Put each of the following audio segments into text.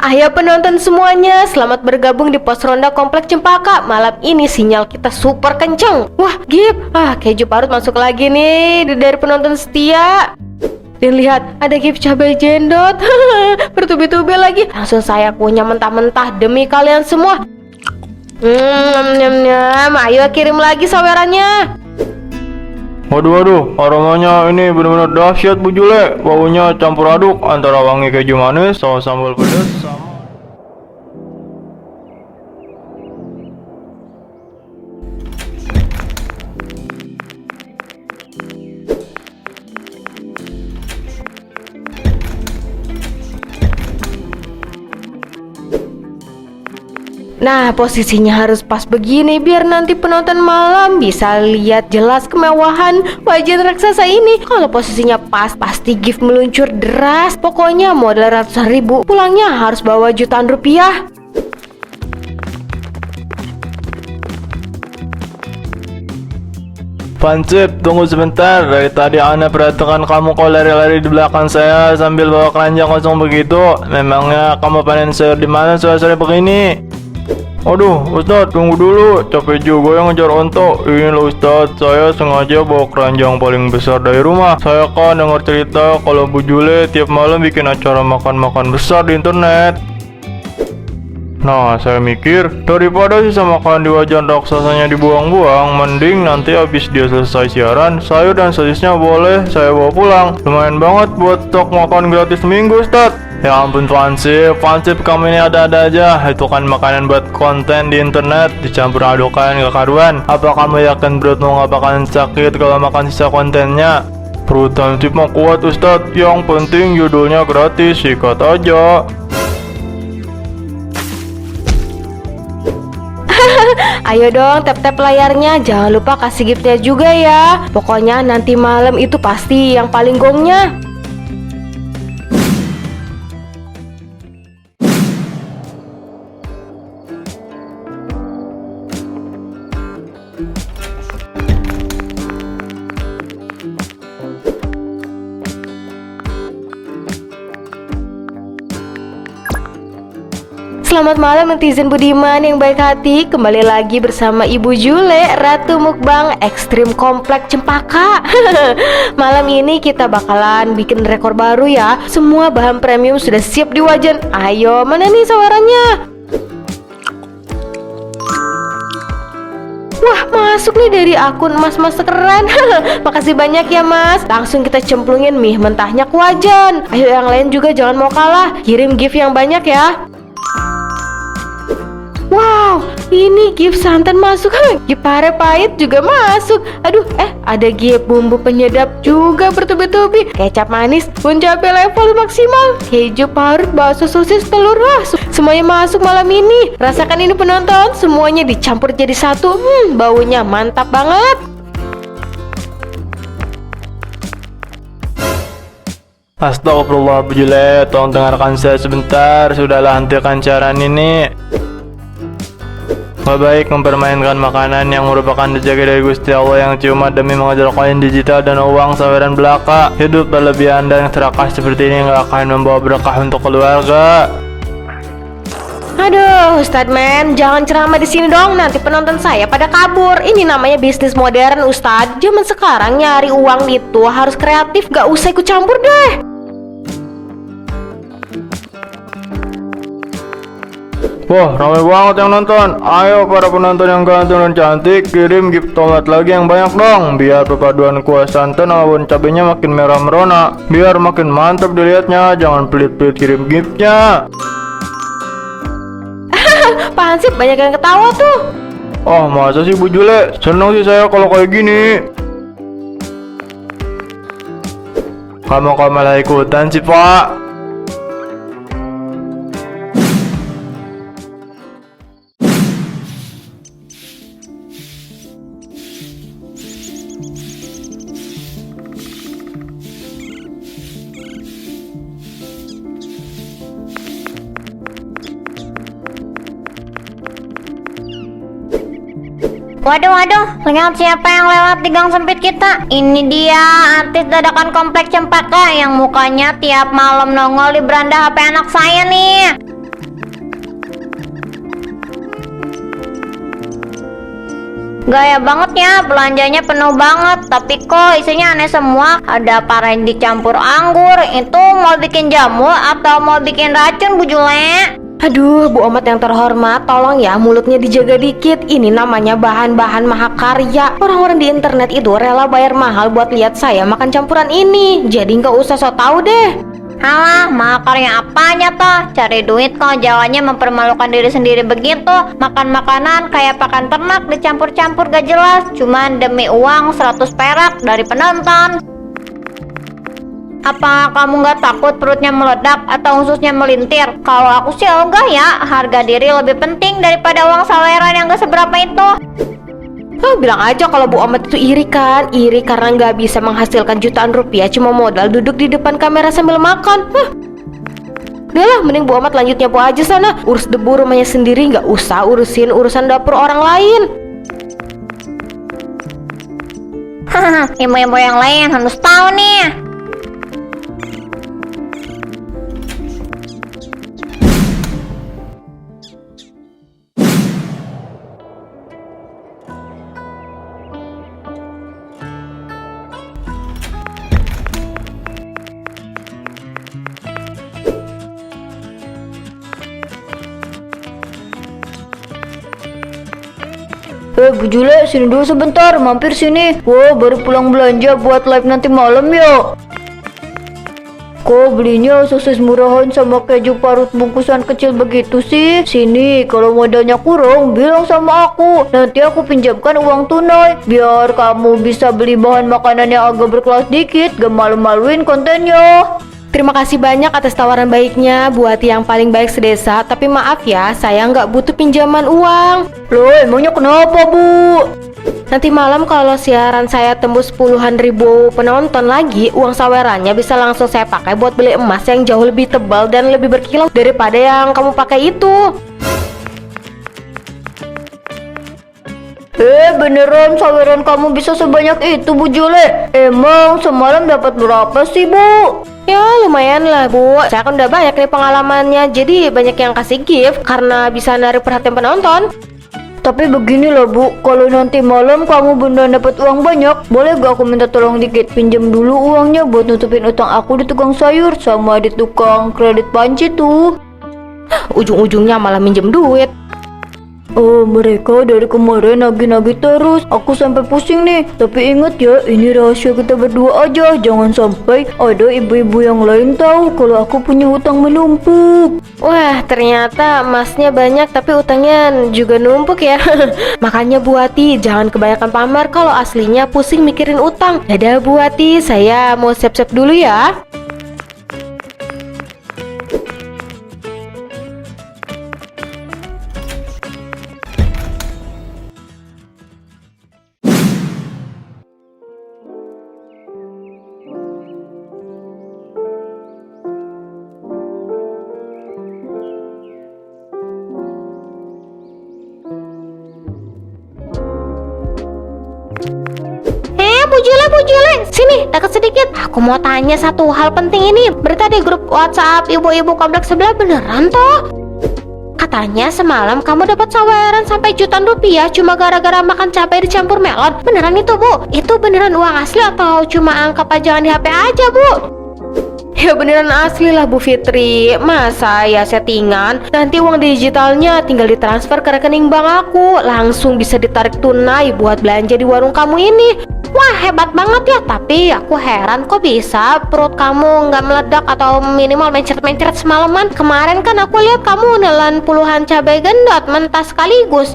Ayo penonton semuanya, selamat bergabung di pos ronda Komplek Cempaka. Malam ini sinyal kita super kenceng. Wah, Gip, keju parut masuk lagi nih dari penonton setia. Dan lihat, ada gift cabai jendot. Bertubi-tubi lagi. Langsung saya punya mentah-mentah demi kalian semua. Ayo kirim lagi sawerannya. Waduh, aromanya ini benar-benar dahsyat Bu Jule. Baunya campur aduk antara wangi keju manis sama sambal pedas sama... Nah, posisinya harus pas begini biar nanti penonton malam bisa lihat jelas kemewahan wajan raksasa ini. Kalau posisinya pas, pasti gift meluncur deras. Pokoknya modal ratusan ribu, pulangnya harus bawa jutaan rupiah. Pansip, tunggu sebentar. Dari tadi Ana perhatikan kamu kok lari-lari di belakang saya sambil bawa keranjang kosong begitu. Memangnya kamu panen sayur di mana sore-sore begini? Aduh, Ustadz, tunggu dulu. Capek juga yang ngejar onto. Ini loh Ustadz, saya sengaja bawa keranjang paling besar dari rumah. Saya kan dengar cerita kalau Bu Jule tiap malam bikin acara makan-makan besar di internet. Nah, saya mikir, daripada sisa makan di wajan raksasanya dibuang-buang, mending nanti habis dia selesai siaran, sayur dan sosisnya boleh saya bawa pulang. Lumayan banget buat stok makan gratis seminggu, Ustadz. Ya ampun Fansip kamu ini ada-ada aja. Itu kan makanan buat konten di internet, dicampur adukan gak karuan. Apa kamu yakin perutmu gak bakalan sakit kalau makan sisa kontennya? Perut Fansip mah kuat Ustadz. Yang penting judulnya gratis, sikat aja. Ayo dong, tap-tap layarnya. Jangan lupa kasih giftnya juga ya. Pokoknya nanti malam itu pasti yang paling gongnya. Selamat malam netizen budiman yang baik hati. Kembali lagi bersama Ibu Jule, Ratu Mukbang Ekstrim Komplek Cempaka. Malam ini kita bakalan bikin rekor baru ya. Semua bahan premium sudah siap di wajan. Ayo, mana nih sawerannya? Wah, masuk nih dari akun mas-mas keren. Makasih banyak ya mas. Langsung kita cemplungin mie mentahnya ke wajan. Ayo yang lain juga jangan mau kalah. Kirim gift yang banyak ya. Wow, ini gift santan masuk. Gift pare pahit juga masuk. Aduh, ada gift bumbu penyedap juga bertubi-tubi. Kecap manis pun cabai level maksimal. Keju parut, bakso sosis, telur. Wah, semuanya masuk malam ini. Rasakan ini penonton, semuanya dicampur jadi satu. Baunya mantap banget. Astagfirullah Bu Jule, tolong dengarkan saya sebentar. Sudahlah, hentikan siaran ini. Gak baik mempermainkan makanan yang merupakan rezeki dari Gusti Allah yang cuma demi mengejar koin digital dan uang saweran belaka. Hidup berlebihan dan serakah seperti ini gak akan membawa berkah untuk keluarga. Aduh, Ustadz men, jangan ceramah di sini dong. Nanti penonton saya pada kabur. Ini namanya bisnis modern, Ustadz. Zaman sekarang nyari uang itu harus kreatif, gak usah ikut campur deh. Wah, ramai banget yang nonton. Ayo para penonton yang ganteng dan cantik, kirim gift tomat lagi yang banyak dong. Biar perpaduan kuah santan maupun cabenya makin merah merona. Biar makin mantap dilihatnya. Jangan pelit-pelit kirim giftnya. Pak Hansip banyak yang ketawa tuh. Oh, masa sih Bu Jule? Senang sih saya kalau kayak gini. Kamu kok malah ikutan sih Pak? Waduh, lihat siapa yang lewat di gang sempit kita. Ini dia artis dadakan Komplek Cempaka yang mukanya tiap malam nongol di beranda HP anak saya nih. Gaya banget ya, belanjanya penuh banget. Tapi kok isinya aneh semua. Ada paren dicampur anggur. Itu mau bikin jamu atau mau bikin racun, Bu Jule? Aduh, Bu Omat yang terhormat, tolong ya mulutnya dijaga dikit. Ini namanya bahan-bahan mahakarya. Orang-orang di internet itu rela bayar mahal buat lihat saya makan campuran ini. Jadi nggak usah so tau deh. Halah, mahakarya apanya toh? Cari duit kok, jawabannya mempermalukan diri sendiri begitu. Makan makanan kayak pakan ternak dicampur-campur gak jelas. Cuman demi uang 100 perak dari penonton. Apa kamu gak takut perutnya meledak atau ususnya melintir? Kalau aku sih enggak ya, harga diri lebih penting daripada uang saweran yang gak seberapa itu. Bilang aja kalau Bu Omat itu iri kan. Iri karena nggak bisa menghasilkan jutaan rupiah cuma modal duduk di depan kamera sambil makan. Udahlah, mending Bu Omat lanjut nyapu aja sana. Urus debu rumahnya sendiri, nggak usah urusin urusan dapur orang lain. Hahaha, ibu-ibu yang lain harus tahu nih. Bu Jule, sini dulu sebentar, mampir sini. Wah, baru pulang belanja buat live nanti malam ya. Kok belinya sosis murahan sama keju parut bungkusan kecil begitu sih? Sini, kalau modalnya kurang, bilang sama aku. Nanti aku pinjamkan uang tunai, biar kamu bisa beli bahan makanan yang agak berkelas dikit, gak malu-maluin kontennya. Terima kasih banyak atas tawaran baiknya buat yang paling baik sedesa. Tapi maaf ya, saya nggak butuh pinjaman uang. Loh, emangnya kenapa, Bu? Nanti malam kalau siaran saya tembus puluhan ribu penonton lagi, uang sawerannya bisa langsung saya pakai buat beli emas yang jauh lebih tebal dan lebih berkilau daripada yang kamu pakai itu. Beneran saweran kamu bisa sebanyak itu, Bu Jule? Emang semalam dapat berapa sih, Bu? Ya lumayan lah Bu, saya kan udah banyak nih pengalamannya. Jadi banyak yang kasih gift karena bisa narik perhatian penonton. Tapi beginilah Bu, kalau nanti malam kamu beneran dapat uang banyak, boleh gak aku minta tolong dikit pinjam dulu uangnya buat nutupin utang aku di tukang sayur sama di tukang kredit panci tuh. Ujung-ujungnya malah minjem duit. Oh, mereka dari kemarin nagih-nagih terus. Aku sampai pusing nih. Tapi ingat ya, ini rahasia kita berdua aja. Jangan sampai ada ibu-ibu yang lain tahu kalau aku punya hutang menumpuk. Wah, ternyata emasnya banyak tapi utangnya juga numpuk ya. Makanya Bu Ati, jangan kebanyakan pamer kalau aslinya pusing mikirin utang. Dadah Bu Ati, saya mau siap-siap dulu ya. Bu Jule, sini dekat sedikit. Aku mau tanya satu hal penting ini. Berita di grup WhatsApp ibu-ibu kompleks sebelah beneran toh? Katanya semalam kamu dapat saweran sampai jutaan rupiah cuma gara-gara makan cabai dicampur melon. Beneran itu Bu? Itu beneran uang asli atau cuma angka pajangan di HP aja Bu? Ya beneran asli lah Bu Fitri. Masa ya settingan? Nanti uang digitalnya tinggal ditransfer ke rekening bank aku. Langsung bisa ditarik tunai buat belanja di warung kamu ini. Wah hebat banget ya. Tapi aku heran kok bisa perut kamu nggak meledak atau minimal mencret-mencret semalaman. Kemarin kan aku lihat kamu nelan puluhan cabai gendot mentah sekaligus.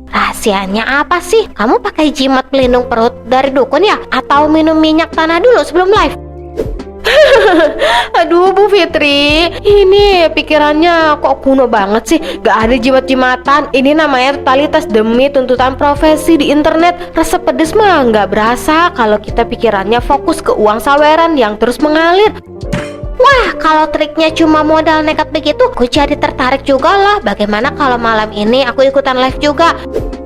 Rahasianya apa sih? Kamu pakai jimat pelindung perut dari dukun ya? Atau minum minyak tanah dulu sebelum live? Aduh Bu Fitri, ini pikirannya kok kuno banget sih. Gak ada jimat-jimatan. Ini namanya totalitas demi tuntutan profesi di internet. Rasa pedes mah gak berasa kalau kita pikirannya fokus ke uang saweran yang terus mengalir. Wah, kalau triknya cuma modal nekat begitu, aku jadi tertarik juga lah. Bagaimana kalau malam ini aku ikutan live juga?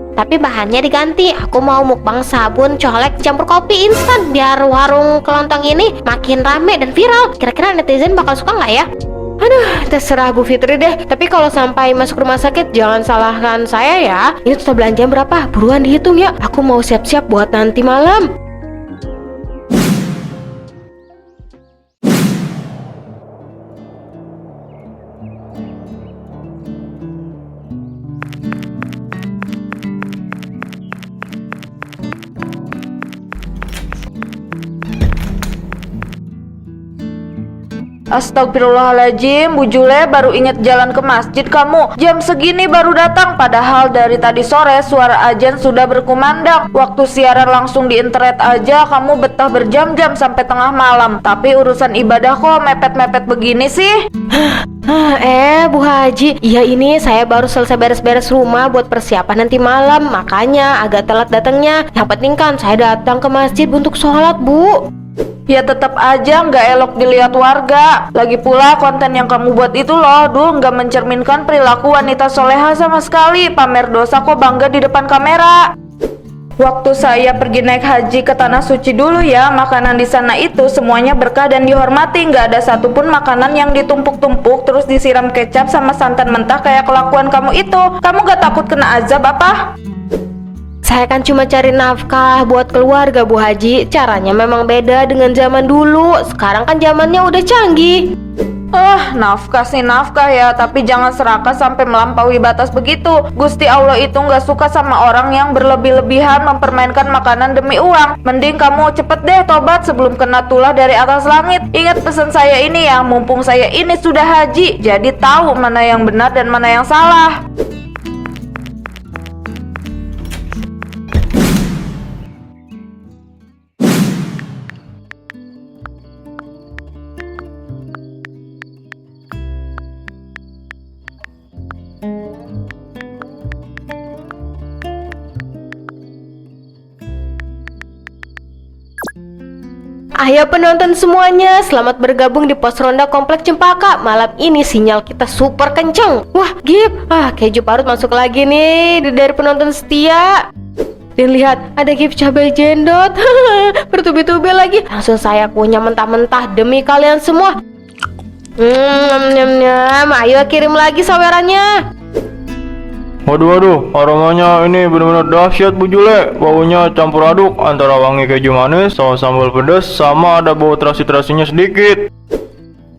Tapi bahannya diganti. Aku mau mukbang sabun colek campur kopi instan biar warung kelontong ini makin rame dan viral. Kira-kira netizen bakal suka nggak ya? Aduh, terserah Bu Fitri deh. Tapi kalau sampai masuk rumah sakit jangan salahkan saya ya. Ini total belanja berapa? Buruan dihitung ya. Aku mau siap-siap buat nanti malam. Astagfirullahaladzim, Bu Jule baru inget jalan ke masjid kamu. Jam segini baru datang, padahal dari tadi sore suara azan sudah berkumandang. Waktu siaran langsung di internet aja kamu betah berjam-jam sampai tengah malam. Tapi urusan ibadah kok mepet-mepet begini sih? Bu Haji, iya ini saya baru selesai beres-beres rumah buat persiapan nanti malam. Makanya agak telat datangnya. Yang penting kan saya datang ke masjid untuk sholat, Bu. Ya tetap aja nggak elok dilihat warga. Lagi pula konten yang kamu buat itu loh, nggak mencerminkan perilaku wanita soleha sama sekali. Pamer dosa kok bangga di depan kamera. Waktu saya pergi naik haji ke tanah suci dulu ya, makanan di sana itu semuanya berkah dan dihormati. Nggak ada satupun makanan yang ditumpuk-tumpuk terus disiram kecap sama santan mentah kayak kelakuan kamu itu. Kamu nggak takut kena azab apa? Saya kan cuma cari nafkah buat keluarga, Bu Haji. Caranya memang beda dengan zaman dulu. Sekarang kan zamannya udah canggih. Nafkah sih nafkah ya, tapi jangan serakah sampai melampaui batas begitu. Gusti Allah itu nggak suka sama orang yang berlebih-lebihan mempermainkan makanan demi uang. Mending kamu cepet deh tobat sebelum kena tulah dari atas langit. Ingat pesan saya ini ya, mumpung saya ini sudah haji, jadi tahu mana yang benar dan mana yang salah. Ayo penonton semuanya, selamat bergabung di pos ronda Komplek Cempaka. Malam ini sinyal kita super kenceng. Wah, Gip, keju parut masuk lagi nih dari penonton setia. Dan lihat, ada gift cabai jendot. Bertubi-tubi lagi. Langsung saya kunyah mentah-mentah demi kalian semua. Ayo kirim lagi sawerannya. Waduh, aromanya ini benar-benar dahsyat Bu Jule. Baunya campur aduk antara wangi keju manis, saus sambal pedas, sama ada bau terasi-terasinya sedikit.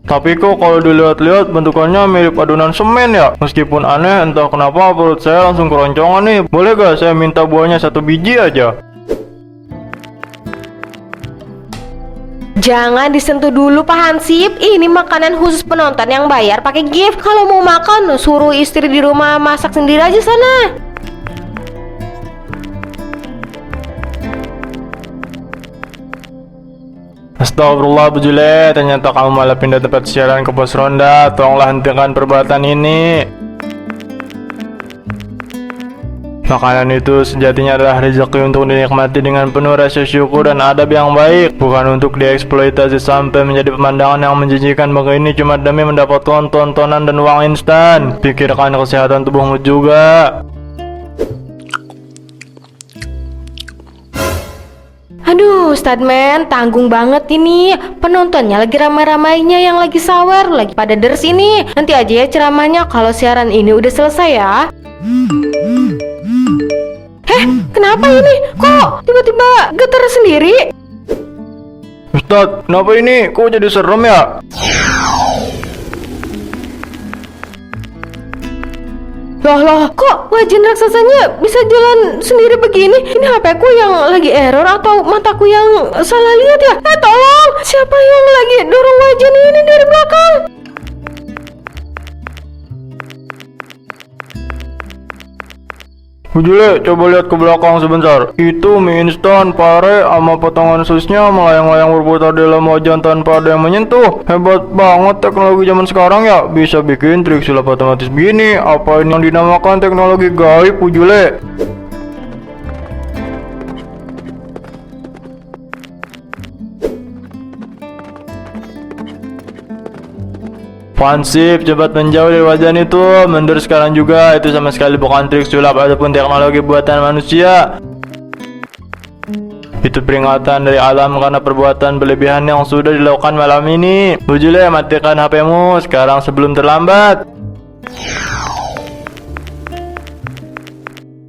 Tapi kok kalau dilihat-lihat bentukannya mirip adonan semen ya. Meskipun aneh, entah kenapa perut saya langsung keroncongan nih. Boleh gak saya minta buahnya 1 biji aja? Jangan disentuh dulu Pak Hansip. Ini makanan khusus penonton yang bayar pakai gift. Kalau mau makan, suruh istri di rumah masak sendiri aja sana. Astagfirullah Bu Jule, ternyata kamu malah pindah tempat siaran ke pos ronda. Tolonglah hentikan perbuatan ini. Makanan itu sejatinya adalah rezeki untuk dinikmati dengan penuh rasa syukur dan adab yang baik, bukan untuk dieksploitasi sampai menjadi pemandangan yang menjijikan begini cuma demi mendapatkan tontonan dan uang instan. Pikirkan kesehatan tubuhmu juga. Aduh, Ustadz tanggung banget ini. Penontonnya lagi ramai-ramainya yang lagi sawer, lagi pada ders ini. Nanti aja ya ceramahnya kalau siaran ini udah selesai ya. Kenapa ini? Kok tiba-tiba getar sendiri? Ustadz, kenapa ini? Kok jadi serem ya? Loh, kok wajah raksasanya bisa jalan sendiri begini? Ini HP ku yang lagi error atau mataku yang salah lihat ya? Tolong! Siapa yang lagi dorong wajah ini dari belakang? Bu Jule, coba lihat ke belakang sebentar. Itu mie instan, pare, sama potongan susnya melayang-layang berputar dalam wajan tanpa ada yang menyentuh. Hebat banget teknologi zaman sekarang ya. Bisa bikin trik sulap otomatis begini. Apa ini yang dinamakan teknologi gaib, Bu Jule? Fansip, cepat menjauh dari wajan itu. Mundur sekarang juga. Itu sama sekali bukan trik sulap ataupun teknologi buatan manusia. Itu peringatan dari alam karena perbuatan berlebihan yang sudah dilakukan malam ini. Bu Jule, matikan HP-mu sekarang sebelum terlambat.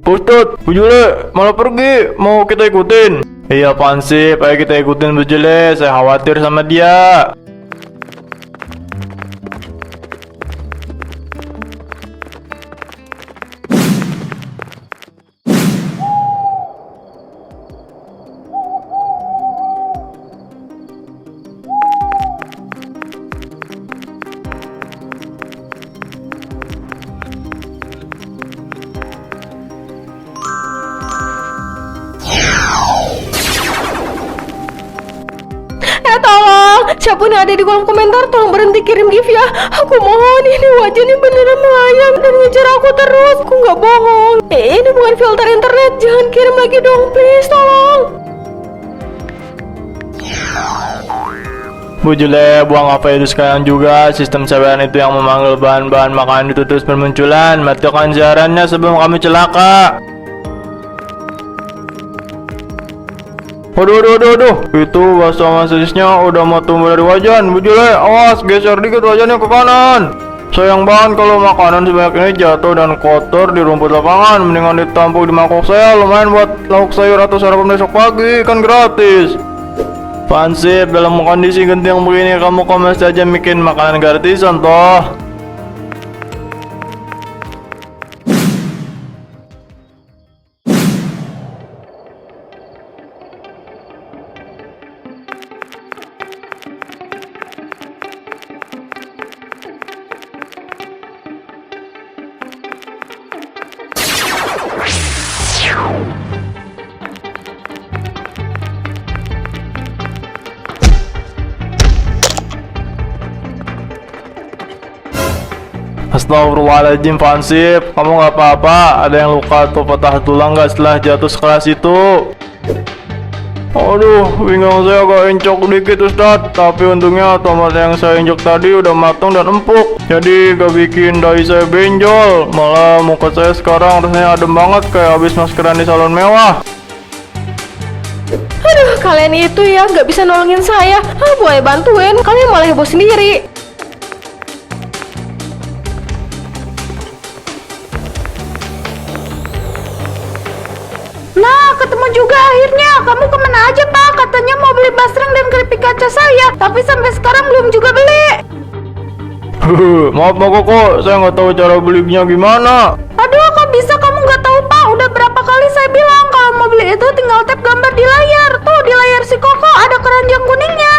Ustadz, Bu Jule malah pergi. Mau kita ikutin? Iya, Pansip, ayo kita ikutin Bu Jule. Saya khawatir sama dia. Tolong, siapa yang ada di kolom komentar, tolong berhenti kirim GIF ya. Aku mohon, ini wajahnya beneran melayang dan ngejar aku terus. Aku nggak bohong. Ini bukan filter internet, jangan kirim lagi dong, please, tolong. Bu Jule, buang apa itu sekarang juga. Sistem saweran itu yang memanggil bahan-bahan makanan itu terus bermunculan. Matikan siarannya sebelum kami celaka. Aduh, itu bahasa masisnya udah mau tumbuh dari wajan. Bu Jule, awas, geser dikit wajannya ke kanan. Sayang banget kalau makanan sebanyak ini jatuh dan kotor di rumput lapangan. Mendingan ditampung di mangkok saya, lumayan buat lauk sayur atau sarapan besok pagi, kan gratis. Pansip, dalam kondisi genting begini kamu kok masih aja bikin makanan gratisan toh? Astagfirullahaladzim, Pansip, kamu gak apa-apa? Ada yang luka atau patah tulang gak setelah jatuh sekeras itu? Aduh, pinggang saya agak encok dikit Ustadz. Tapi untungnya tomat yang saya injek tadi udah matang dan empuk, jadi gak bikin dahi saya benjol. Malah muka saya sekarang rasanya adem banget, kayak habis maskeran di salon mewah. Aduh, kalian itu ya nggak bisa nolongin saya. Boleh bantuin, kalian malah heboh sendiri. Nah, ketemu juga akhirnya. Kamu kemana aja, Pak? Katanya mau beli basreng dan keripik kaca saya, tapi sampai sekarang belum juga beli. Maaf Mbak Koko, saya nggak tahu cara belinya gimana. Aduh, kok bisa kamu nggak tahu, Pak? Udah berapa kali saya bilang kalau mau beli itu tinggal tap gambar di layar. Tuh, di layar si Koko ada keranjang kuningnya.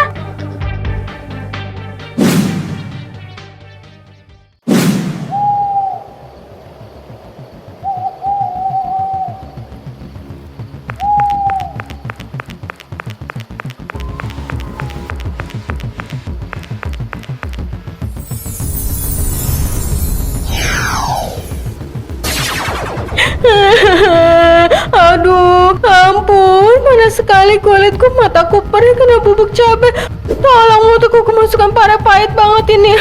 Aduh, ampun, panas sekali kulitku, mataku perih kena bubuk cabai. Tolong, mataku kemasukan parah, pahit banget ini.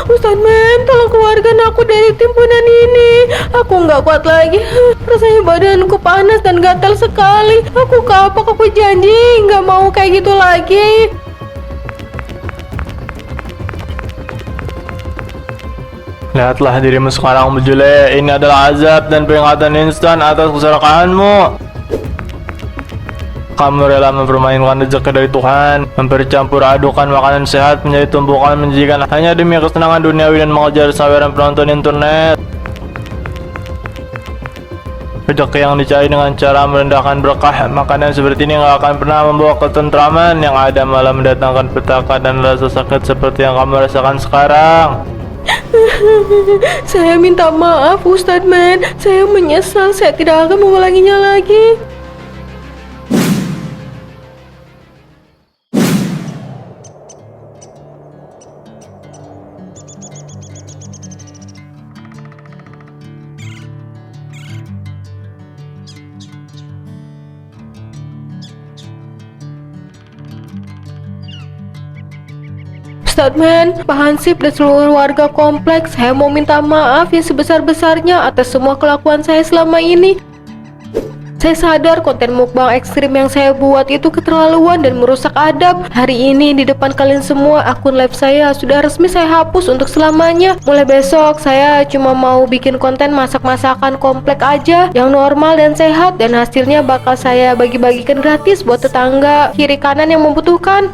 Ustadz Men, tolong keluarkan aku dari timbunan ini. Aku nggak kuat lagi. Rasanya badanku panas dan gatal sekali. Aku kapok, aku janji nggak mau kayak gitu lagi. Lihatlah dirimu sekarang, Bu Jule. Ini adalah azab dan peringatan instan atas keserakahanmu. Kamu rela mempermainkan rezeki dari Tuhan, mempercampur adukan makanan sehat menjadi tumpukan menjijikan hanya demi kesenangan duniawi dan mengejar saweran penonton internet. Rezeki yang dicari dengan cara merendahkan berkah makanan seperti ini nggak akan pernah membawa ketentraman, yang ada malah mendatangkan petaka dan rasa sakit seperti yang kamu rasakan sekarang. Saya minta maaf Ustadz Men, saya menyesal, saya tidak akan mengulanginya lagi. Ustadz Men, Pak Hansip dan seluruh warga kompleks, saya mau minta maaf yang sebesar-besarnya atas semua kelakuan saya selama ini. Saya sadar konten mukbang ekstrim yang saya buat itu keterlaluan dan merusak adab. Hari ini di depan kalian semua, akun live saya sudah resmi saya hapus untuk selamanya. Mulai besok saya cuma mau bikin konten masak-masakan komplek aja yang normal dan sehat, dan hasilnya bakal saya bagi-bagikan gratis buat tetangga kiri kanan yang membutuhkan.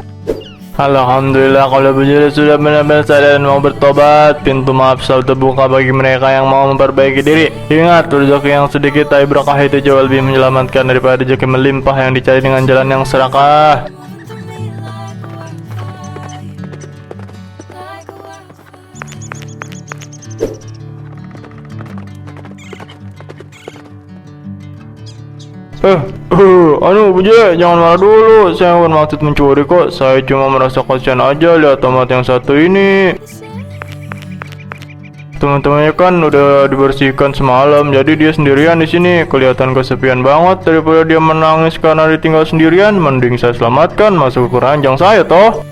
Alhamdulillah kalau begitu sudah benar-benar sadar dan mau bertobat. Pintu maaf selalu terbuka bagi mereka yang mau memperbaiki diri. Ingat, rezeki yang sedikit tapi berkah itu jauh lebih menyelamatkan daripada rezeki melimpah yang dicari dengan jalan yang serakah. Buje, jangan marah dulu. Saya bukan maksud mencuri kok. Saya cuma merasa kasihan aja lihat tomat yang satu ini. Teman-temannya kan udah dibersihkan semalam, jadi dia sendirian di sini. Kelihatan kesepian banget. Daripada dia menangis karena ditinggal sendirian, mending saya selamatkan masuk ke keranjang saya toh.